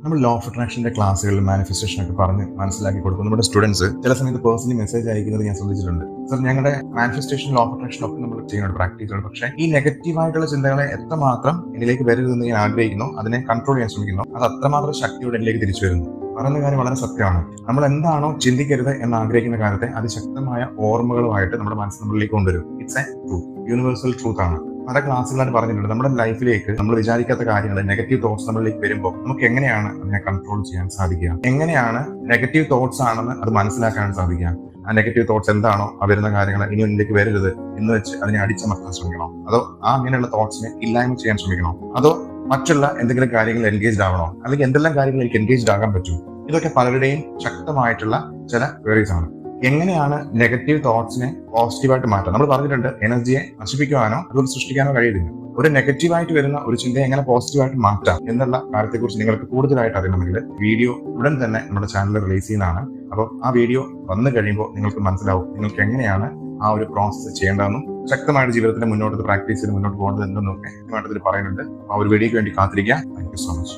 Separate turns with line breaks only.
നമ്മൾ law of അട്രാക്ഷന്റെ ക്ലാസ്സുകളിൽ manifestation ഒക്കെ പറഞ്ഞ് മനസ്സിലാക്കി കൊടുക്കും. നമ്മുടെ സ്റ്റുഡൻസ് ചില സമയത്ത് പേഴ്സണലി മെസ്സേജ് അയക്കുന്നത് ഞാൻ ശ്രദ്ധിച്ചിട്ടുണ്ട്. സർ, ഞങ്ങളുടെ മാനിഫെസ്റ്റേഷൻ ലോ ഓഫ് അട്രാക്ഷൻ ഒക്കെ നമ്മൾ ചെയ്യുന്നുണ്ട്, പ്രാക്ടീസ് ഉണ്ട്. പക്ഷേ ഈ നെഗറ്റീവായിട്ടുള്ള ചിന്തകളെ എത്രമാത്രം എന്നിലേക്ക് വരരുതെന്ന് ഞാൻ ആഗ്രഹിക്കുന്നു, അതിനെ കൺട്രോൾ ചെയ്യാൻ ശ്രമിക്കുന്നു, അത് അത്രമാത്രം ശക്തിയോടെ എന്നിലേക്ക് തിരിച്ചു വരുന്നു. പറയുന്ന കാര്യം വളരെ സത്യമാണ്. നമ്മൾ എന്താണോ ചിന്തിക്കരുത് എന്ന് ആഗ്രഹിക്കുന്ന കാര്യത്തെ അതിശക്തമായ ഓർമ്മകളുമായിട്ട് നമ്മുടെ മനസ്സ് നമ്മളിലേക്ക് കൊണ്ടുവരും. It's A truth, universal truth ആണ്. പല ക്ലാസ്സുകളായിട്ട് പറഞ്ഞിട്ടുണ്ട്, നമ്മുടെ ലൈഫിലേക്ക് നമ്മൾ വിചാരിക്കാത്ത കാര്യങ്ങൾ, നെഗറ്റീവ് തോട്ട്സ് നമ്മളിലേക്ക് വരുമ്പോൾ നമുക്ക് എങ്ങനെയാണ് അതിനെ കൺട്രോൾ ചെയ്യാൻ സാധിക്കുക, എങ്ങനെയാണ് നെഗറ്റീവ് തോട്ട്സ് ആണെന്ന് അത് മനസ്സിലാക്കാൻ സാധിക്കുക, ആ നെഗറ്റീവ് തോട്ട്സ് എന്താണോ ആ വരുന്ന കാര്യങ്ങൾ ഇനി ഇതിലേക്ക് വരരുത് എന്ന് വെച്ച് അതിനെ അടിച്ചമർത്താൻ ശ്രമിക്കണോ, അതോ ആ അങ്ങനെയുള്ള തോട്ട്സിനെ ഇല്ലായ്മ ചെയ്യാൻ ശ്രമിക്കണോ, അതോ മറ്റുള്ള എന്തെങ്കിലും കാര്യങ്ങൾ എൻഗേജ്ഡ് ആവണോ, അല്ലെങ്കിൽ എന്തെല്ലാം കാര്യങ്ങൾ എനിക്ക് എൻഗേജ്ഡ് ആകാൻ പറ്റും? ഇതൊക്കെ പലരുടെയും ശക്തമായിട്ടുള്ള ചില ക്വയറീസ് ആണ്. എങ്ങനെയാണ് നെഗറ്റീവ് തോട്ട്സിനെ പോസിറ്റീവായിട്ട് മാറ്റാം? നമ്മൾ പറഞ്ഞിട്ടുണ്ട്, എനർജിയെ നശിപ്പിക്കുവാനോ അതുപോലെ സൃഷ്ടിക്കാനോ കഴിയുന്നില്ല. ഒരു നെഗറ്റീവായിട്ട് വരുന്ന ഒരു ചിന്തയെ എങ്ങനെ പോസിറ്റീവായിട്ട് മാറ്റാം എന്നുള്ള കാര്യത്തെക്കുറിച്ച് നിങ്ങൾക്ക് കൂടുതലായിട്ട് അറിയണമെങ്കിൽ വീഡിയോ ഉടൻ തന്നെ നമ്മുടെ ചാനലിൽ റിലീസ് ചെയ്യുന്നതാണ്. അപ്പോൾ ആ വീഡിയോ വന്നു കഴിയുമ്പോൾ നിങ്ങൾക്ക് മനസ്സിലാവും നിങ്ങൾക്ക് എങ്ങനെയാണ് ആ ഒരു പ്രോസസ്സ് ചെയ്യേണ്ടതെന്നും ശക്തമായിട്ട് ജീവിതത്തിന്റെ മുന്നോട്ട് പ്രാക്ടീസ് ചെയ്ത് മുന്നോട്ട് പോകേണ്ടത് എന്തെന്നൊക്കെ ഇതിൽ പറയുന്നുണ്ട്. ആ ഒരു വീഡിയോക്ക് വേണ്ടി കാത്തിരിക്കുക. Thank you so much.